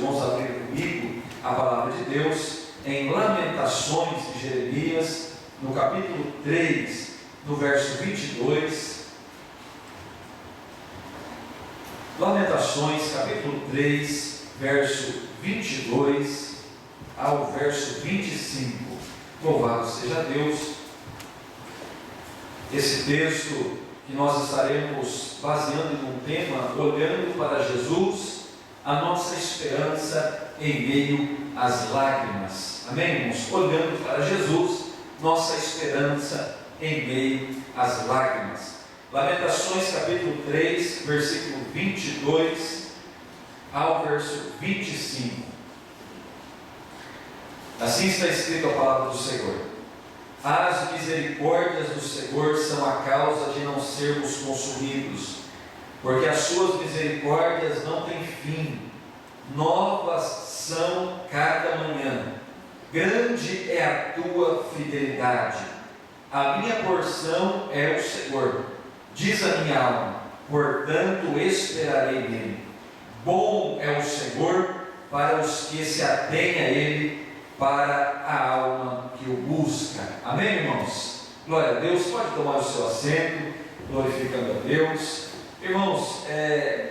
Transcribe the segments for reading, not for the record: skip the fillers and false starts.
irmãos abrirem comigo a palavra de Deus em Lamentações de Jeremias, no capítulo 3, no verso 22. Lamentações, capítulo 3, verso 22 ao verso 25. Louvado seja Deus. Esse texto que nós estaremos baseando em um tema, olhando para Jesus, a nossa esperança em meio às lágrimas. Amém, irmãos? Olhando para Jesus, nossa esperança em meio às lágrimas. Lamentações capítulo 3, versículo 22 ao verso 25. Assim está escrito a palavra do Senhor: as misericórdias do Senhor são a causa de não sermos consumidos, porque as suas misericórdias não têm fim, novas são cada manhã. Grande é a tua fidelidade. A minha porção é o Senhor, diz a minha alma, portanto esperarei nele. Bom é o Senhor para os que se atêm a ele, para a alma que o busca. Amém, irmãos? Glória a Deus. Pode tomar o seu assento, glorificando a Deus. Irmãos,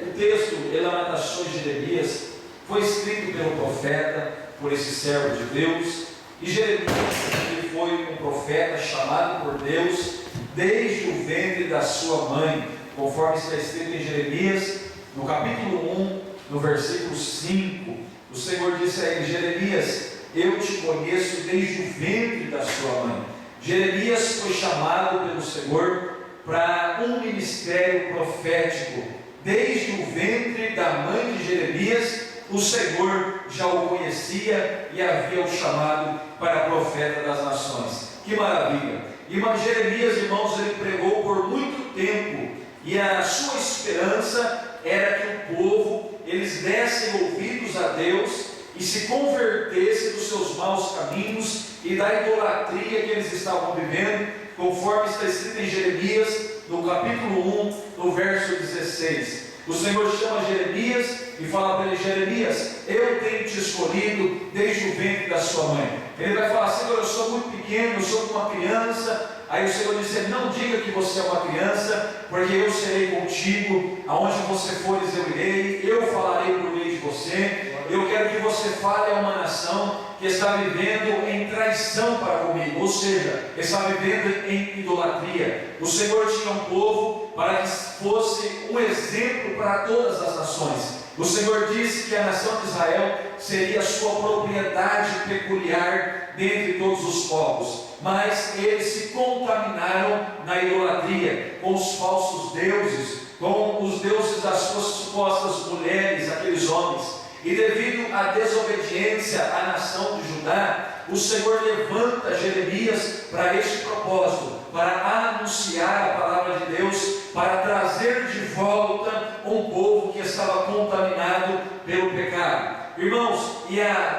o texto de Lamentações de Jeremias foi escrito pelo profeta, por esse servo de Deus. E Jeremias, ele foi um profeta chamado por Deus desde o ventre da sua mãe, conforme está escrito em Jeremias, no capítulo 1, no versículo 5. O Senhor disse a ele: Jeremias, eu te conheço desde o ventre da sua mãe. Jeremias foi chamado pelo Senhor para um ministério profético. Desde o ventre da mãe de Jeremias, o Senhor já o conhecia e havia o chamado para profeta das nações. Que maravilha! E Jeremias, irmãos, ele pregou por muito tempo, e a sua esperança era que o povo, eles dessem ouvidos a Deus e se convertesse dos seus maus caminhos e da idolatria que eles estavam vivendo, conforme está escrito em Jeremias, no capítulo 1, no verso 16. O Senhor chama Jeremias e fala para ele: Jeremias, eu tenho te escolhido desde o ventre da sua mãe. Ele vai falar: Senhor, eu sou muito pequeno, eu sou uma criança. Aí o Senhor disse: não diga que você é uma criança, porque eu serei contigo, aonde você fores eu irei, eu falarei por meio de você. Eu quero que você fale a uma nação que está vivendo em traição para comigo, ou seja, está vivendo em idolatria. O Senhor tinha um povo para que fosse um exemplo para todas as nações. O Senhor disse que a nação de Israel seria a sua propriedade peculiar dentre todos os povos, mas eles se contaminaram na idolatria, com os falsos deuses, com os deuses das suas supostas mulheres, aqueles homens. E devido à desobediência à nação de Judá, o Senhor levanta Jeremias para este propósito, para anunciar a palavra de Deus, para trazer de volta um povo que estava contaminado pelo pecado. Irmãos,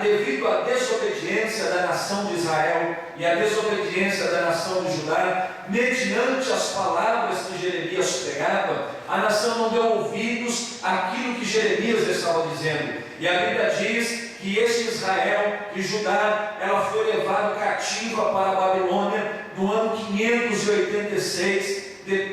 devido à desobediência da nação de Israel e à desobediência da nação de Judá, mediante as palavras que Jeremias pregava, a nação não deu ouvidos àquilo que Jeremias estava dizendo. E a Bíblia diz que este Israel e Judá, ela foi levada cativa para a Babilônia no ano 586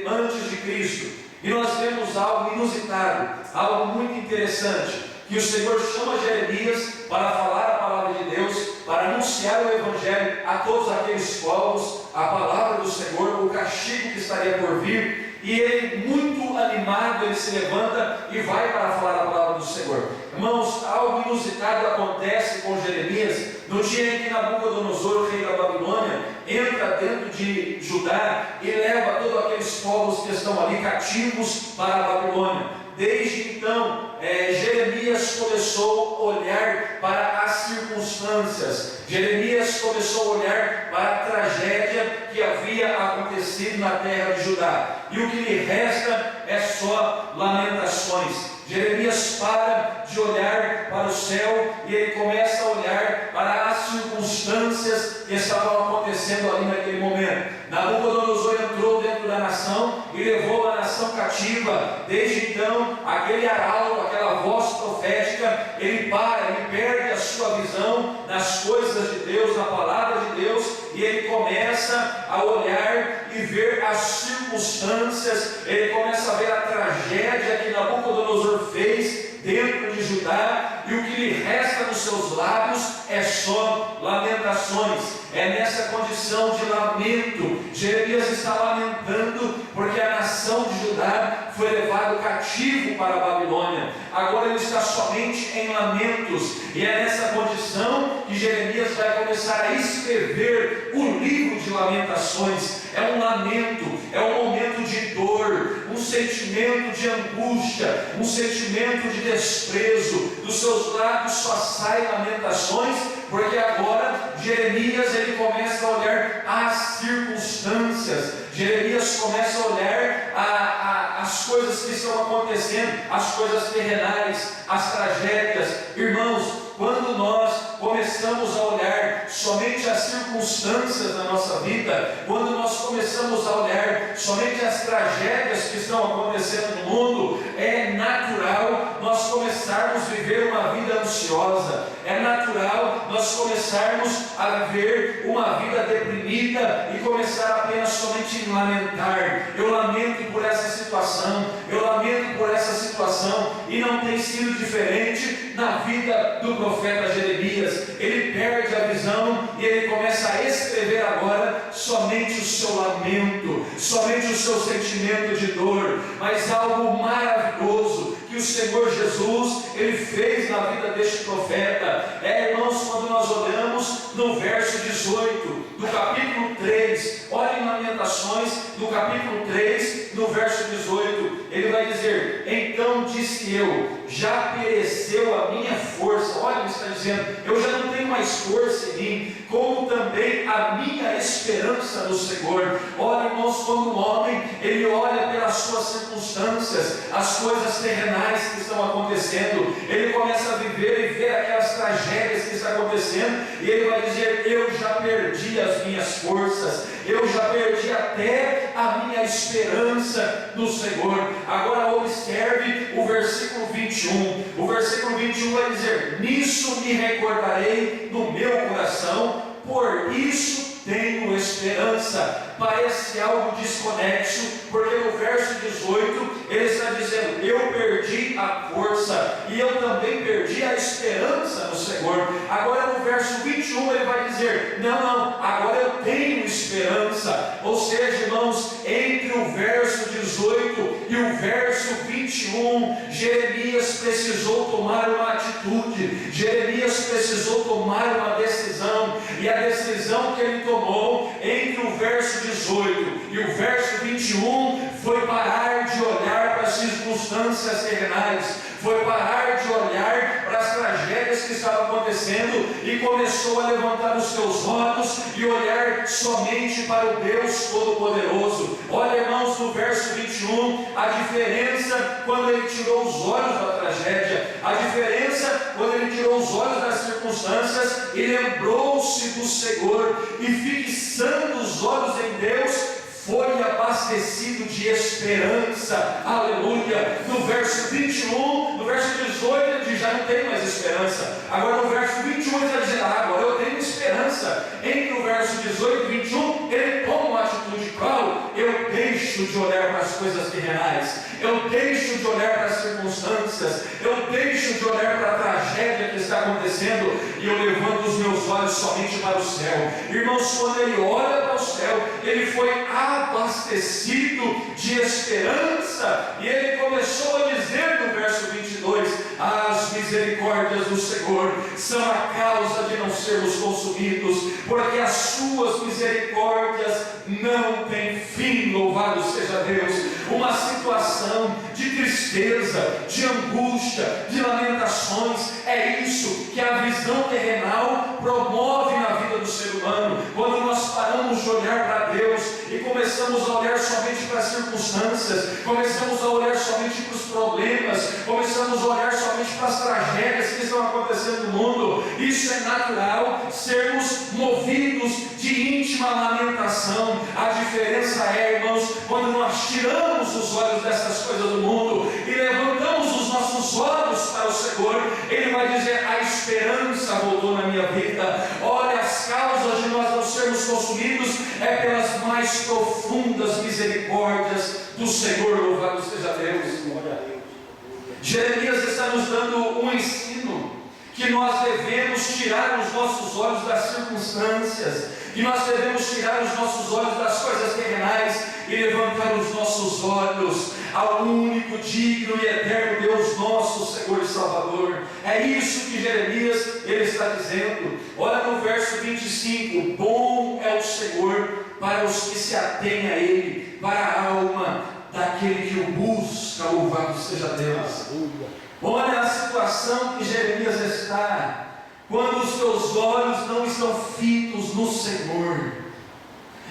antes de Cristo. E nós vemos algo inusitado, algo muito interessante, que o Senhor chama Jeremias para falar a palavra de Deus, para anunciar o Evangelho a todos aqueles povos, a palavra do Senhor, o castigo que estaria por vir. E ele, muito animado, ele se levanta e vai para falar a palavra do Senhor. Irmãos, algo inusitado acontece com Jeremias no dia em que Nabucodonosor, rei da Babilônia, entra dentro de Judá e leva todos aqueles povos que estão ali cativos para a Babilônia. Desde então, Jeremias começou a olhar para as circunstâncias. Jeremias começou a olhar para a tragédia que havia acontecido na terra de Judá. E o que lhe resta é só lamentações. Jeremias para de olhar para o céu e ele começa a olhar para as circunstâncias que estavam acontecendo ali naquele momento. Nabucodonosor entrou dentro da nação e levou a nação cativa cativa. Desde então, aquele arauto, aquela voz profética, ele perde a sua visão nas coisas de Deus, na palavra de Deus, e ele começa a olhar e ver as circunstâncias, ele começa a ver a tragédia que Nabucodonosor fez dentro de Judá, e o que lhe resta nos seus lábios é só lamentações. É nessa condição de lamento, Jeremias está lamentando, porque a nação de Judá foi levado cativo para a Babilônia. Agora ele está somente em lamentos, e é nessa condição que Jeremias vai começar a escrever o livro de lamentações. É um lamento, é um momento de dor, um sentimento de angústia, um sentimento de desprezo. Dos seus lábios só saem lamentações, porque agora Jeremias ele começa a olhar as circunstâncias. Jeremias começa a olhar as coisas que estão acontecendo, as coisas terrenais, as tragédias. Irmãos, quando nós começamos a olhar somente as circunstâncias da nossa vida, quando nós começamos a olhar somente as tragédias que estão acontecendo no mundo, é natural nós começarmos a viver uma vida ansiosa, é natural nós começarmos a viver uma vida deprimida e começar apenas somente em lamentar. Eu lamento por essa situação, eu lamento por essa situação, e não tem sido diferente na vida do profeta Jeremias. Ele perde a visão e ele começa a escrever agora somente o seu lamento, somente o seu sentimento de dor, mas algo maravilhoso que o Senhor Jesus ele fez na vida deste profeta. Irmãos, quando nós olhamos no verso 18 do capítulo 3, olhem em Lamentações, no capítulo 3, no verso 18, ele vai dizer: então disse eu, já pereceu a minha força. Olha, ele está dizendo, eu já não tenho mais força em mim, como também a minha esperança no Senhor. Olha, irmãos, quando o homem ele olha pelas suas circunstâncias, as coisas terrenais que estão acontecendo, ele começa a viver e ver aquelas tragédias que estão acontecendo, e ele vai dizer: eu já perdi as minhas forças, eu já perdi até a minha esperança no Senhor. Agora observe o versículo 21. O versículo 21 vai dizer: nisso me recordarei no meu coração, por isso tenho esperança. Parece algo desconexo, porque no verso 18 ele está dizendo: eu perdi a força e eu também perdi a esperança no Senhor. Agora no verso 21 ele vai dizer: não, agora eu tenho esperança. Ou seja, irmãos, entre o verso 18 e o verso 21, Jeremias precisou tomar uma atitude, Jeremias precisou tomar uma decisão, e a decisão que ele tomou entre o verso 18 e o verso 21 foi parar de olhar para as circunstâncias terrenais, foi parar de olhar para as tragédias que estavam acontecendo, e começou a levantar os seus olhos e olhar somente para o Deus Todo-Poderoso. Olha, irmãos, no verso 21, a diferença quando ele tirou os olhos da tragédia, a diferença quando ele tirou os olhos das circunstâncias e lembrou-se do Senhor, e fixando os olhos em Deus, foi abastecido de esperança. Aleluia. No verso 21, no verso 18 ele diz: já não tenho mais esperança. Agora no verso 21 ele está dizendo: agora eu tenho esperança. Entre o verso 18 e 21 ele toma uma atitude. Qual? Eu deixo de olhar para as coisas terrenais, eu deixo de olhar para as circunstâncias, eu deixo de olhar para a tragédia que está acontecendo, e eu levanto os meus olhos somente para o céu. Irmãos, quando ele olha para o céu, ele foi abastecido de esperança, e ele começou a dizer no verso 22: as misericórdias do Senhor são a causa de não sermos consumidos, porque as suas misericórdias não têm fim. Louvado seja Deus. Uma situação de tristeza, de angústia, de lamentações, é isso que a visão terrenal promove na vida do ser humano. Quando nós paramos de olhar para Deus e começamos a olhar somente para as circunstâncias, começamos a olhar somente para os problemas, começamos a olhar somente somente para as tragédias que estão acontecendo no mundo. Isso é natural, sermos movidos de íntima lamentação. A diferença é, irmãos, quando nós tiramos os olhos dessas coisas do mundo e levantamos os nossos olhos para o Senhor, Ele vai dizer: a esperança voltou na minha vida. Olha, as causas de nós não sermos consumidos é pelas mais profundas misericórdias do Senhor. Louvado seja Deus. Jeremias está nos dando um ensino, que nós devemos tirar os nossos olhos das circunstâncias, que nós devemos tirar os nossos olhos das coisas terrenais e levantar os nossos olhos ao único, digno e eterno Deus nosso, Senhor e Salvador. É isso que Jeremias ele está dizendo. Olha no verso 25: bom é o Senhor para os que se atêm a Ele, para a alma daquele que o busca. Louvado seja Deus. Olha a situação que Jeremias está, quando os teus olhos não estão fitos no Senhor.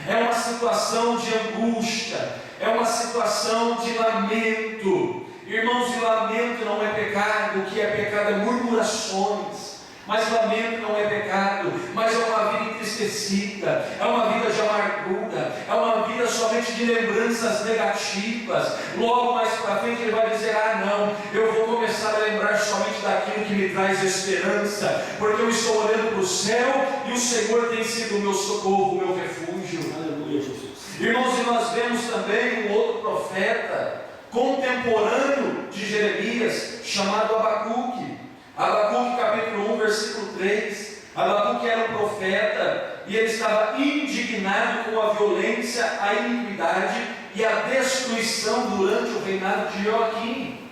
É uma situação de angústia, é uma situação de lamento. Irmãos, e lamento não é pecado. O que é pecado é murmurações. Mas lamento não é pecado, mas é uma vida entristecida, é uma vida de amargura, é uma vida somente de lembranças negativas. Logo mais para frente ele vai dizer: ah não, eu vou começar a lembrar somente daquilo que me traz esperança, porque eu estou olhando para o céu e o Senhor tem sido o meu socorro, o meu refúgio. Aleluia, Jesus. Irmãos, e nós vemos também um outro profeta contemporâneo de Jeremias, chamado Abacuque. Abacuque capítulo 1, versículo 3. Abacuque era um profeta e ele estava indignado com a violência, a iniquidade e a destruição durante o reinado de Joaquim.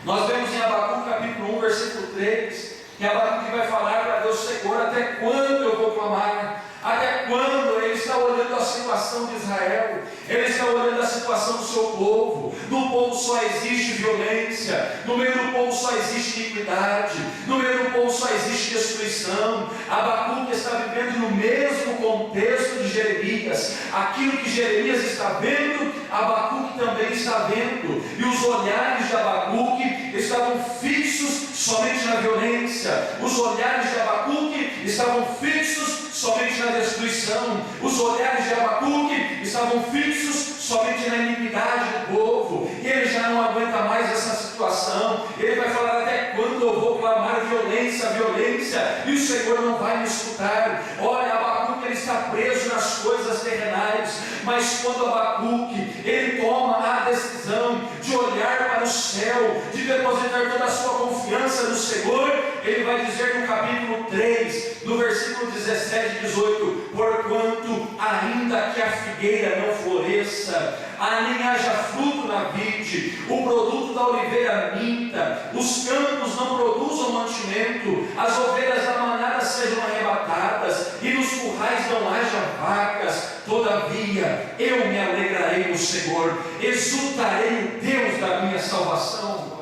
Nós vemos em Abacuque capítulo 1, versículo 3, que Abacuque vai falar para Deus: Senhor, até quando eu vou clamar? Até quando? Ele está olhando a situação de Israel, ele está olhando a situação do seu povo. No povo só existe violência, no meio do povo só existe iniquidade, no meio do povo só existe destruição. Abacuque está vivendo no mesmo contexto de Jeremias. Aquilo que Jeremias está vendo, Abacuque também está vendo, e os olhares de Abacuque estavam fixos somente na violência, os olhares de Abacuque estavam fixos somente na destruição, os olhares de Abacuque estavam fixos somente na iniquidade do povo, e ele já não aguenta mais essa situação. Ele vai falar: até quando eu vou clamar violência, violência, e o Senhor não vai me escutar? Olha, Abacuque ele está preso nas coisas terrenais, mas quando Abacuque ele toma a decisão de olhar para o céu, de depositar toda a sua confiança no Senhor, ele vai dizer no capítulo 3, no versículo 17 e 18: porquanto ainda que a figueira não floresça, nem haja fruto na vide, o produto da oliveira minta, os campos não produzam mantimento, as ovelhas da manada sejam arrebatadas, e nos currais não haja vacas, todavia eu me alegrarei no Senhor, exultarei o Deus da minha salvação.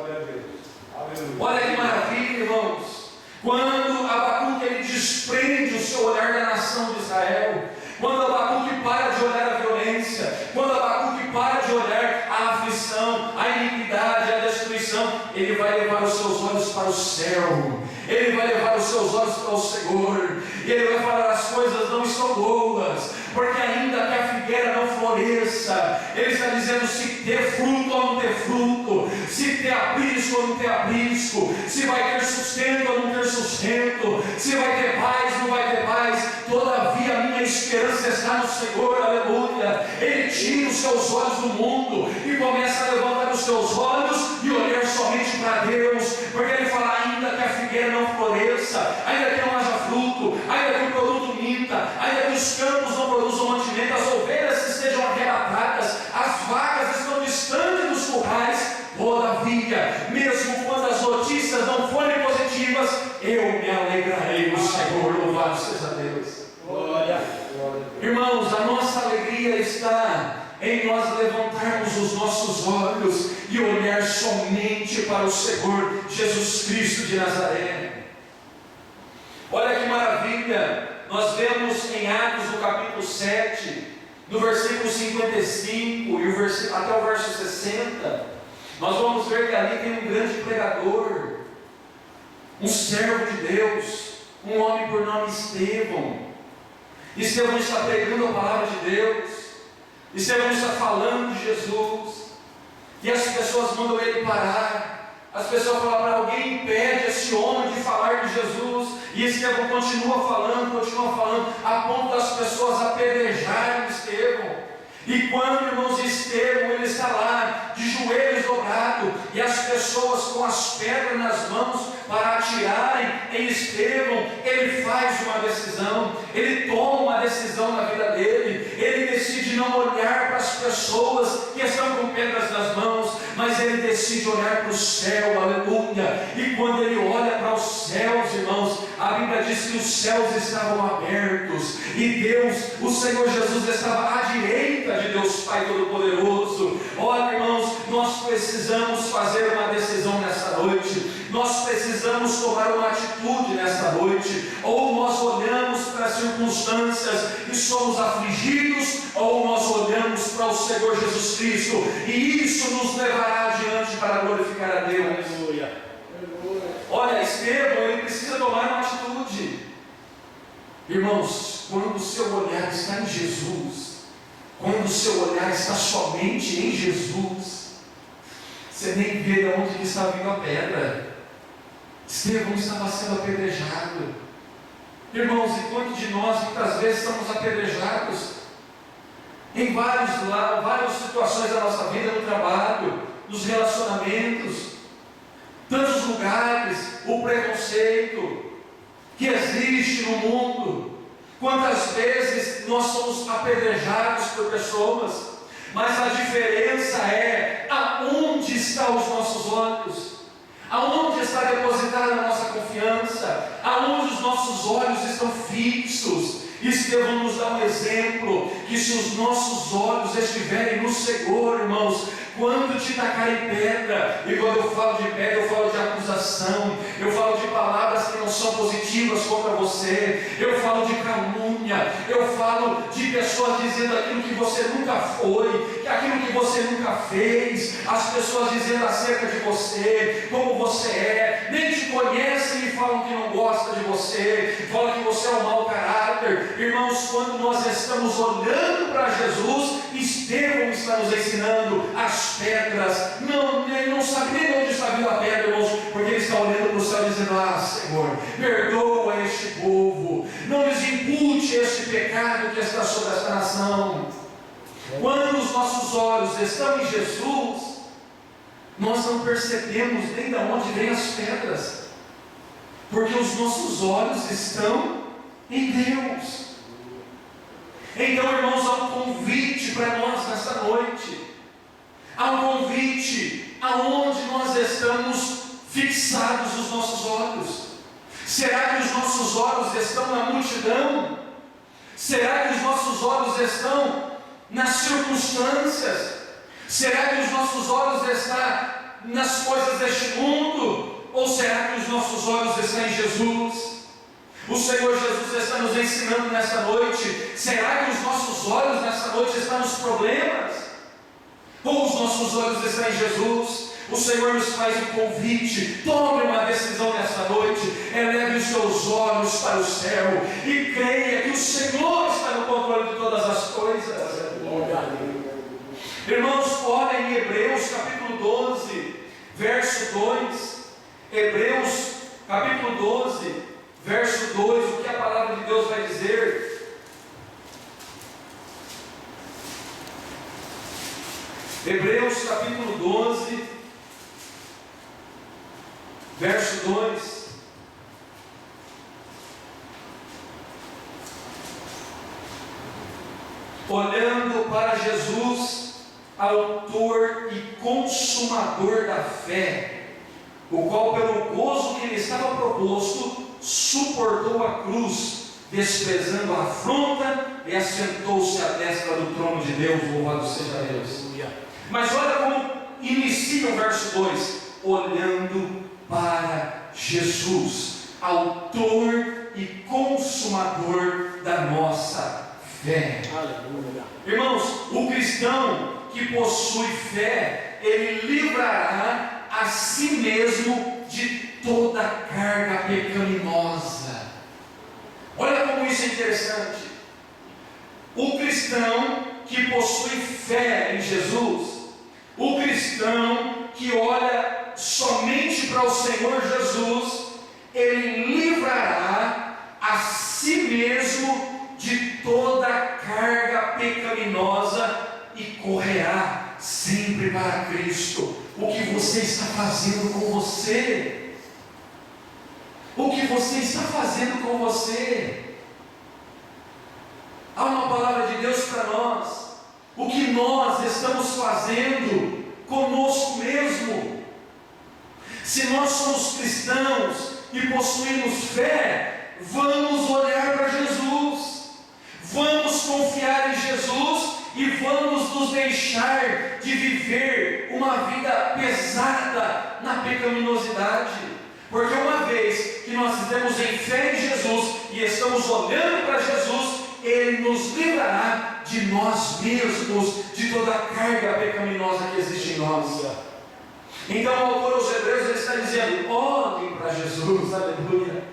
Olha que maravilha, irmãos. Quando Abacuque ele desprende o seu olhar da nação de Israel, quando Abacuque para de olhar a violência, quando Abacuque para de olhar a aflição, a iniquidade, a destruição, ele vai levar os seus olhos para o céu, ele vai levar os seus olhos para o Senhor, e ele vai falar: as coisas não estão boas, porque ainda que a figueira não floresça, ele está dizendo: se ter fruto ou não ter fruto, se ter aprisco ou não ter aprisco, se vai ter sustento ou não ter sustento, se vai ter paz ou não vai ter paz, todavia a minha esperança está no Senhor. Aleluia. Ele tira os seus olhos do mundo e começa a levantar os seus olhos e olhar somente para Deus, porque ele fala: ainda que a figueira não floresça, ainda que não haja fruto, ainda que o produto minta, ainda que os campos não produzam mantimento, as ovelhas estejam arrebatadas, as vacas estão distantes dos currais, todavia, mesmo quando as notícias não forem positivas, eu me alegrarei no Senhor. Louvado seja Deus. Glória. Irmãos, a nossa alegria está em nós levantarmos os nossos olhos e olhar somente para o Senhor Jesus Cristo de Nazaré. Olha que maravilha, nós vemos em Atos no capítulo 7, no versículo 55 e até o verso 60, nós vamos ver que ali tem um grande pregador, um servo de Deus, um homem por nome Estevão. Estevão está pregando a palavra de Deus, Estevão está falando de Jesus, e as pessoas mandam ele parar. As pessoas falam para alguém, impede esse homem de falar de Jesus, e Estevão continua falando, a ponto das pessoas apedrejarem Estevão. E quando, irmãos, Estevão, ele está lá, de joelhos dobrados, e as pessoas com as pedras nas mãos para atirarem em Estevão, ele faz uma decisão, ele toma uma decisão na vida dele, ele decide não olhar para as pessoas que estão com pedras nas mãos, mas ele decide olhar para o céu, aleluia. E quando ele olha para os céus, irmãos, a Bíblia diz que os céus estavam abertos, e Deus, o Senhor Jesus, estava à direita de Deus Pai Todo-Poderoso. Olha, irmãos, nós precisamos fazer uma decisão nessa noite, nós precisamos tomar uma atitude nessa noite. Ou nós olhamos para as circunstâncias e somos afligidos, ou nós olhamos para o Senhor Jesus Cristo, e isso nos levará adiante para glorificar a Deus. Aleluia. Olha, Estevão, ele precisa tomar uma atitude. Irmãos, quando o seu olhar está em Jesus, quando o seu olhar está somente em Jesus, você nem vê de onde está vindo a pedra. Estevão estava sendo apedrejado. Irmãos, e quantos de nós muitas vezes somos apedrejados em várias situações da nossa vida, no trabalho, nos relacionamentos, tantos lugares, o preconceito que existe no mundo. Quantas vezes nós somos apedrejados por pessoas, mas a diferença é aonde estão os nossos olhos, aonde está depositada a nossa confiança, aonde os nossos olhos estão fixos. Estevão nos dá um exemplo, que se os nossos olhos estiverem no Senhor, irmãos, quando te tacarem pedra, e quando eu falo de pedra, eu falo de acusação, eu falo de palavras que não são positivas contra você, eu falo de calúnia, eu falo de pessoas dizendo aquilo que você nunca foi, aquilo que você nunca fez, as pessoas dizendo acerca de você, como você é, nem te conhecem e falam que não gostam de você, falam que você é um mau caráter. Irmãos, quando nós estamos olhando para Jesus, Estevão está nos ensinando as pedras, ele não sabe nem onde está vindo a pedra, irmãos, porque ele está olhando para o céu dizendo: ah, Senhor, perdoa este povo, não lhes impute este pecado que está sobre esta nação. Quando os nossos olhos estão em Jesus, nós não percebemos nem de onde vêm as pedras, porque os nossos olhos estão em Deus. Então, irmãos, há um convite para nós nessa noite. Há um convite aonde nós estamos fixados os nossos olhos. Será que os nossos olhos estão na multidão? Será que os nossos olhos estão nas circunstâncias? Será que os nossos olhos estão nas coisas deste mundo? Ou será que os nossos olhos estão em Jesus? O Senhor Jesus está nos ensinando nesta noite. Será que os nossos olhos nesta noite estão nos problemas? Ou os nossos olhos estão em Jesus? O Senhor nos faz um convite. Tome uma decisão nesta noite. Eleve os seus olhos para o céu e creia que o Senhor está no controle de todas as coisas. Irmãos, olhem em Hebreus capítulo 12, verso 2. Hebreus capítulo 12, verso 2, o que a palavra de Deus vai dizer? Hebreus capítulo 12, verso 2. Olhando para Jesus, autor e consumador da fé, o qual pelo gozo que lhe estava proposto, suportou a cruz, desprezando a afronta, e assentou-se à destra do trono de Deus. Louvado seja Deus. Mas olha como inicia o verso 2: olhando para Jesus, autor e consumador da nossa fé. Aleluia. Irmãos, o cristão que possui fé, ele livrará a si mesmo de de toda carga pecaminosa. Olha como isso é interessante. O cristão que possui fé em Jesus, o cristão que olha somente para o Senhor Jesus, ele livrará a si mesmo de toda carga pecaminosa e correrá sempre para Cristo. O que você está fazendo com você? O que você está fazendo com você? Há uma palavra de Deus para nós. O que nós estamos fazendo conosco mesmo? Se nós somos cristãos e possuímos fé, vamos olhar para Jesus, vamos confiar em Jesus e vamos nos deixar de viver uma vida pesada na pecaminosidade. Porque uma vez que nós temos em fé em Jesus e estamos olhando para Jesus, Ele nos livrará de nós mesmos, de toda a carga pecaminosa que existe em nós. Então o autor aos Hebreus ele está dizendo: olhem para Jesus, aleluia,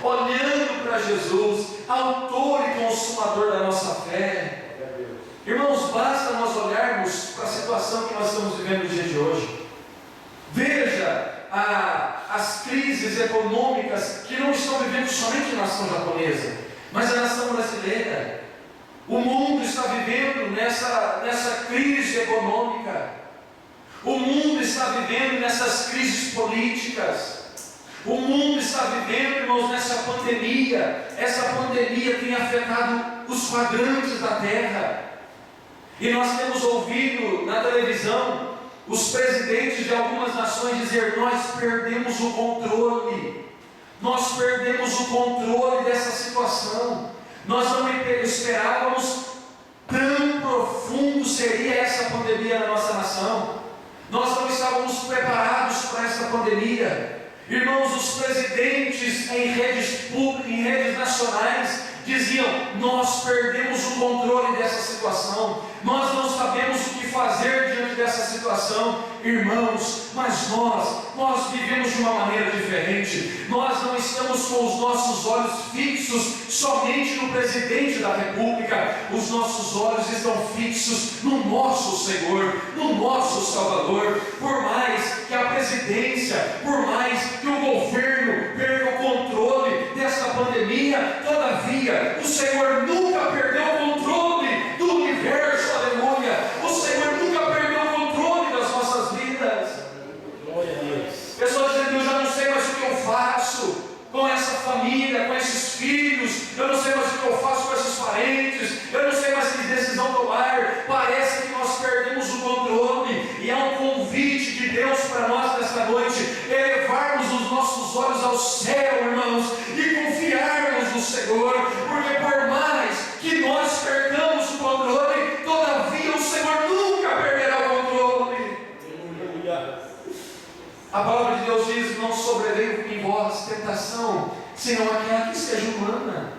olhando para Jesus, autor e consumador da nossa fé. Irmãos, basta nós olharmos para a situação que nós estamos vivendo no dia de hoje. Veja as crises econômicas que não estão vivendo somente a nação japonesa, mas a nação brasileira. O mundo está vivendo nessa crise econômica. O mundo está vivendo nessas crises políticas. O mundo está vivendo, irmãos, nessa pandemia. Essa pandemia tem afetado os quadrantes da terra. E nós temos ouvido na televisão os presidentes de algumas nações dizer: nós perdemos o controle. Nós perdemos o controle dessa situação. Nós não esperávamos tão profundo seria essa pandemia na nossa nação. Nós não estávamos preparados para essa pandemia. Irmãos, os presidentes em redes públicas, em redes nacionais, diziam: nós perdemos o controle dessa situação, nós não sabemos o que fazer diante dessa situação. Irmãos, mas nós vivemos de uma maneira diferente. Nós não estamos com os nossos olhos fixos somente no presidente da República. Os nossos olhos estão fixos no nosso Senhor, no nosso Salvador. Por mais que a presidência, por mais que o governo perca o controle dessa pandemia, todavia o Senhor nunca perdeu o controle do universo, aleluia. O Senhor nunca perdeu o controle das nossas vidas. Glória a Deus. Pessoas dizendo: eu já não sei mais o que eu faço com essa família, com esses filhos, eu não sei mais o que eu faço com esses parentes, eu não sei mais que decisão tomar. Parece que nós perdemos o controle, e é um convite de Deus para nós nesta noite, elevarmos os nossos olhos ao céu, irmãos, e confiarmos no Senhor, porque por mais que nós percamos o controle, todavia o Senhor nunca perderá o controle. A palavra de Deus diz: não sobreveio em vós tentação, senão aquela que seja humana.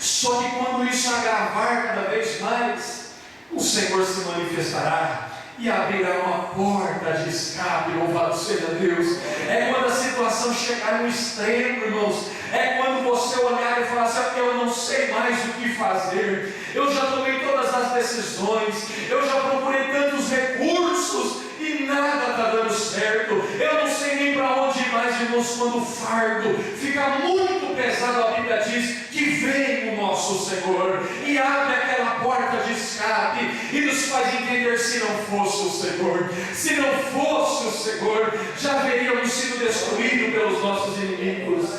Só que quando isso agravar cada vez mais, o Senhor se manifestará e abrirá uma porta de escape. Louvado seja Deus. É quando a situação chegar no extremo, irmãos. É quando você olhar e falar assim: eu não sei mais o que fazer, eu já tomei todas as decisões, eu já procurei tantos recursos e nada está dando certo, eu não sei nem para onde ir mais, irmãos. Quando o fardo fica muito pesado, a Bíblia diz que vem o nosso Senhor e abre aquela porta de escape e nos faz entender: se não fosse o Senhor, se não fosse o Senhor, já haveríamos sido destruídos pelos nossos inimigos.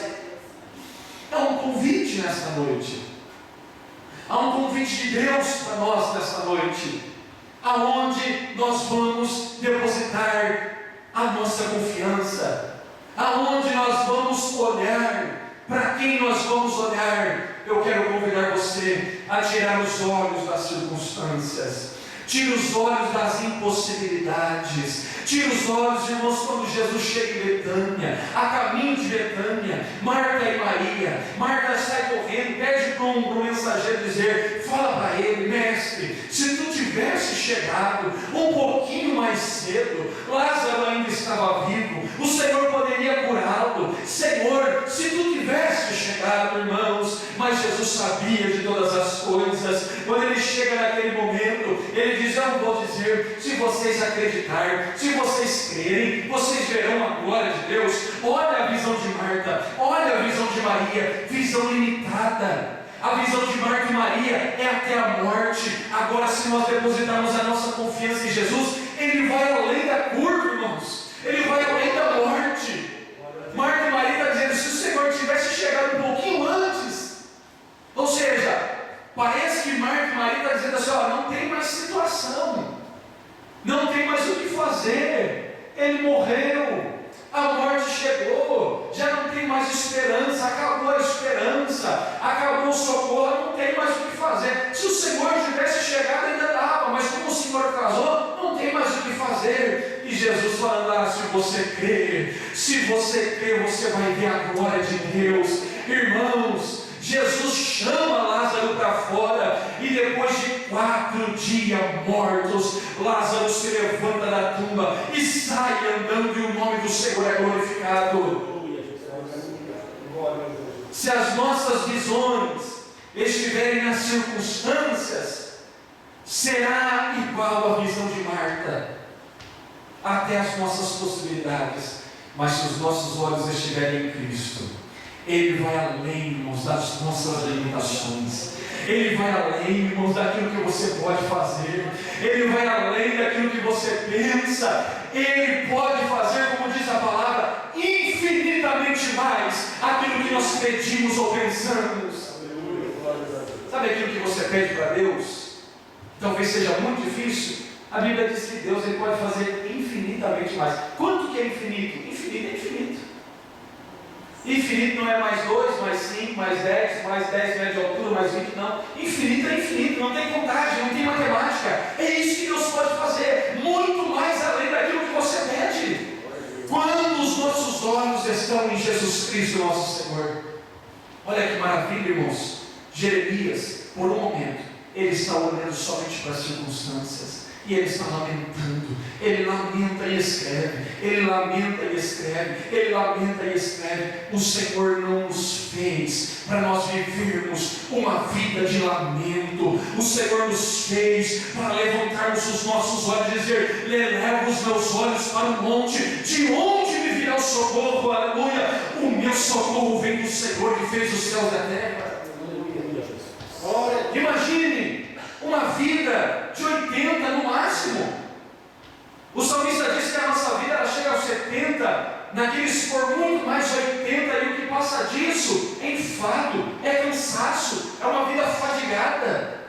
É um convite nesta noite, há um convite de Deus para nós nesta noite, aonde nós vamos depositar a nossa confiança, aonde nós vamos olhar, para quem nós vamos olhar. Eu quero convidar você a tirar os olhos das circunstâncias, tira os olhos das impossibilidades, tira os olhos, irmãos, quando Jesus chega em Betânia, a caminho de Betânia, Marta e Maria. Marta sai correndo, pede para um mensageiro dizer: fala para ele: mestre, se tu tivesse chegado um pouquinho mais cedo, Lázaro ainda estava vivo, o Senhor Senhor, se tu tivesse chegado, irmãos, mas Jesus sabia de todas as coisas. Quando ele chega naquele momento, ele diz: eu vou dizer, se vocês acreditarem, se vocês crerem, vocês verão a glória de Deus. Olha a visão de Marta, olha a visão de Maria, visão limitada. A visão de Marta e Maria é até a morte. Agora, se nós depositarmos a nossa confiança em Jesus, Ele vai além da curva, irmãos. Ele vai além da morte. Marta e Maria está dizendo: se o Senhor tivesse chegado um pouquinho antes, ou seja, parece que Marta e Maria estão dizendo assim: ó, não tem mais situação, não tem mais o que fazer, Ele morreu, a morte chegou, já não tem mais esperança, acabou a esperança, acabou o socorro, não tem mais o que fazer. Se o Senhor tivesse chegado, ainda dava, mas como o Senhor atrasou, não tem mais o que fazer. E Jesus falando: ah, se você crer, você vai ver a glória de Deus. Irmãos, Jesus chama Lázaro para fora, e depois de 4 dias mortos, Lázaro se levanta da tumba e sai andando, e o nome do Senhor é glorificado. Se as nossas visões estiverem nas circunstâncias, será igual à visão de Marta, até as nossas possibilidades. Mas se os nossos olhos estiverem em Cristo, Ele vai além, irmãos, das nossas limitações. Ele vai além, irmãos, daquilo que você pode fazer. Ele vai além daquilo que você pensa. Ele pode fazer, como diz a palavra, infinitamente mais aquilo que nós pedimos ou pensamos. Sabe aquilo que você pede para Deus? Talvez seja muito difícil. A Bíblia diz que Deus ele pode fazer infinitamente mais. Quanto que é infinito? Infinito é infinito. Infinito não é mais 2, mais 5, mais 10 metros de altura, mais 20, não. Infinito é infinito, não tem contagem, não tem matemática. É isso que Deus pode fazer, muito mais além daquilo que você pede. Quando os nossos olhos estão em Jesus Cristo, nosso Senhor. Olha que maravilha, irmãos. Jeremias, por um momento, ele está olhando somente para as circunstâncias. E ele está lamentando, ele lamenta e escreve, ele lamenta e escreve, ele lamenta e escreve. O Senhor não nos fez para nós vivermos uma vida de lamento. O Senhor nos fez para levantarmos os nossos olhos e dizer: elevo os meus olhos para o monte, de onde me virá o socorro? Aleluia! O meu socorro vem do Senhor que fez os céus e a terra. Imagine uma vida de 80 no máximo. O salmista diz que a nossa vida ela chega aos 70, naqueles por muito mais de 80, e o que passa disso é enfado, é cansaço, é uma vida fadigada.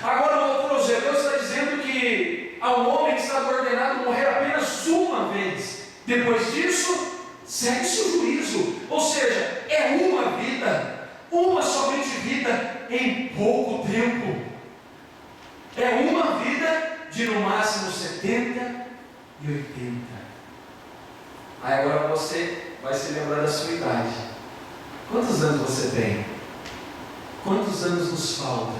Agora o autor aos Hebreus está dizendo que ao homem está ordenado morrer apenas uma vez. Depois disso, segue-se o juízo. Ou seja, é uma vida, uma somente vida em pouco tempo. É uma vida de no máximo 70 e 80. Aí agora você vai se lembrar da sua idade. Quantos anos você tem? Quantos anos nos falta?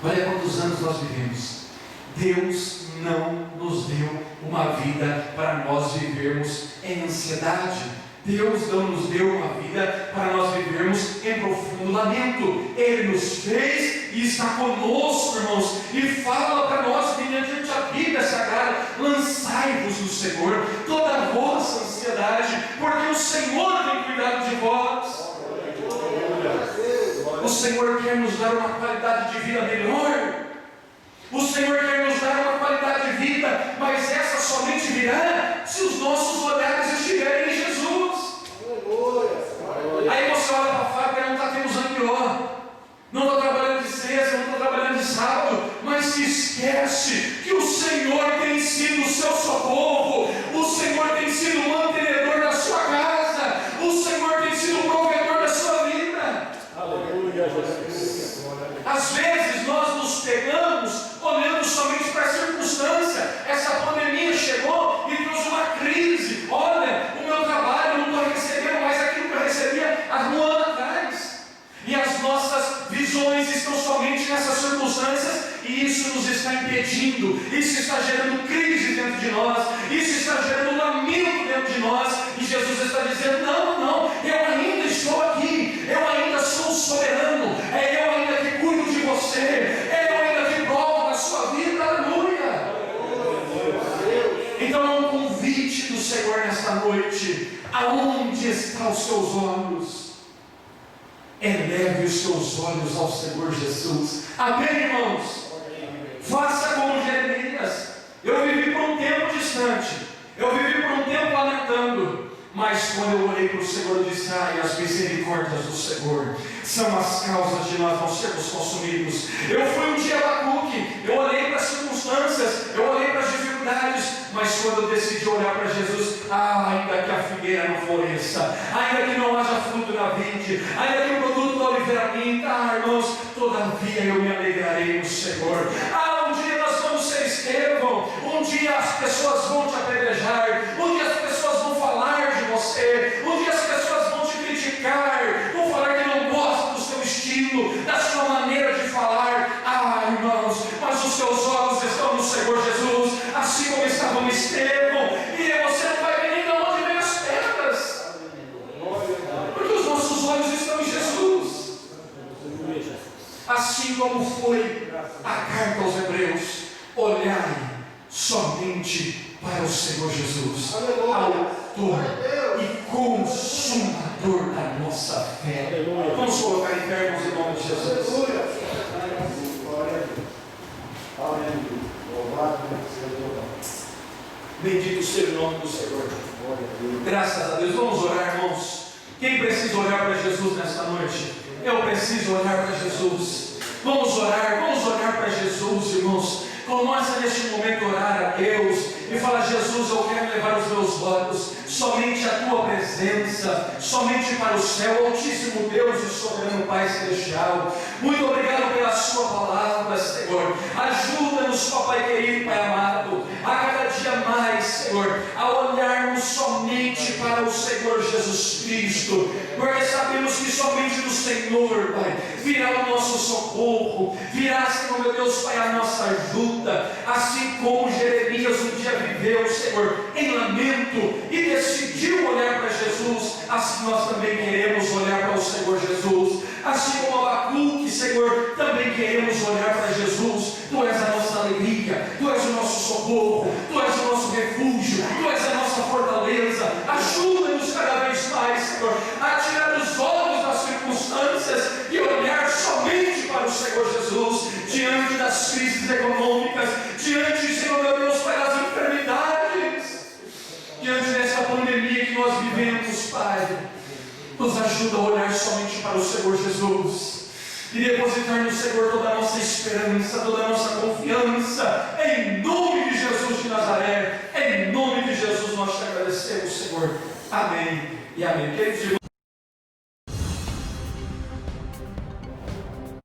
Olha quantos anos nós vivemos. Deus não nos deu uma vida para nós vivermos em ansiedade. Deus não nos deu uma vida para nós vivermos em profundo lamento. Ele nos fez e está conosco, irmãos, e fala para nós, mediante a Bíblia Sagrada: lançai-vos no Senhor toda a vossa ansiedade, porque o Senhor tem cuidado de vós. O Senhor quer nos dar uma qualidade de vida melhor. O Senhor quer nos dar uma qualidade de vida, mas essa somente virá se os nossos olhares estiverem em Jesus. Aí você olha para a fábrica e não está tendo zanguió, não está trabalhando de sexta, não está trabalhando de sábado, mas se esquece que o Senhor tem sido o seu socorro, o Senhor tem sido o mantenedor da sua casa, o Senhor tem sido o provedor da sua vida. Aleluia, Jesus. Às vezes nós nos pegamos olhando somente para a circunstância. Essa pandemia chegou e trouxe uma crise. Olha, o meu trabalho, não estou recebendo mais aquilo que eu recebia há um ano atrás. E as nossas visões estão somente nessas circunstâncias, e isso nos está impedindo, isso está gerando crise dentro de nós, isso está gerando lamento dentro de nós, e Jesus está dizendo: não, Medite do Senhor nesta noite. Aonde estão os seus olhos? Eleve os seus olhos ao Senhor Jesus. Amém, irmãos? Faça como Jeremias. Eu vivi por um tempo distante, eu vivi por um tempo lamentando, mas quando eu olhei para o Senhor, eu disse: ai, as misericórdias do Senhor são as causas de nós não sermos consumidos. Eu fui um dia Abacuque, eu olhei para as circunstâncias, eu olhei para as dificuldades, mas quando eu decidi olhar para Jesus, ainda que a figueira não floresça, ainda que não haja fruto na vide, ainda que o produto da oliveira minta, irmãos, todavia eu me alegrarei no Senhor. Um dia nós vamos ser Estevão, um dia as pessoas vão te apedrejar, um dia as pessoas vão falar de você, um dia as pessoas vão te criticar, vão falar que não gostam do seu estilo, da sua maneira de falar. Irmãos, mas os seus olhos estão no Senhor Jesus, assim como estavam em Estevão, e você não vai ver nem de onde vem as pedras, porque os nossos olhos estão em Jesus. Assim como foi a carta aos Hebreus: olhai somente para o Senhor Jesus, autor e consumador da nossa fé. Vamos colocar em pé, irmãos, em nome de Jesus. Bendito seja o nome do Senhor. Graças a Deus. Vamos orar, irmãos. Quem precisa olhar para Jesus nesta noite? Eu preciso olhar para Jesus. Vamos orar para Jesus, irmãos. Começa neste momento a orar a Deus e fala: Jesus, eu quero levar os meus olhos somente à tua presença, somente para o céu. Altíssimo Deus e soberano Pai Celestial, muito obrigado pela sua palavra, Senhor. Ajuda-nos, papai querido, Pai amado, a cada dia mais, Senhor, a olharmos somente para o Senhor Jesus Cristo, porque sabemos que somente do Senhor, Pai, virá o nosso socorro, virá, Senhor meu Deus, Pai, a nossa ajuda. Assim como Jeremias um dia viveu, Senhor, em lamento e decidiu olhar para Jesus, assim nós também queremos olhar para o Senhor Jesus. Assim como Abacuque, Senhor, também queremos olhar para Jesus. Tu és a nossa alegria, Tu és o nosso socorro, Tu és o nosso refúgio, Tu és a nossa fortaleza. Ajuda-nos cada vez mais, Senhor, a tirar os olhos das circunstâncias e olhar somente para o Senhor Jesus, diante das crises econômicas, diante, Senhor meu Deus, Pai, das enfermidades, diante dessa pandemia que nós vivemos, Pai. Nos ajuda a olhar somente para o Senhor Jesus e depositar no Senhor toda a nossa esperança, toda a nossa confiança, em nome de Jesus de Nazaré. Em nome de Jesus nós te agradecemos, Senhor. Amém e amém. Queridos irmãos,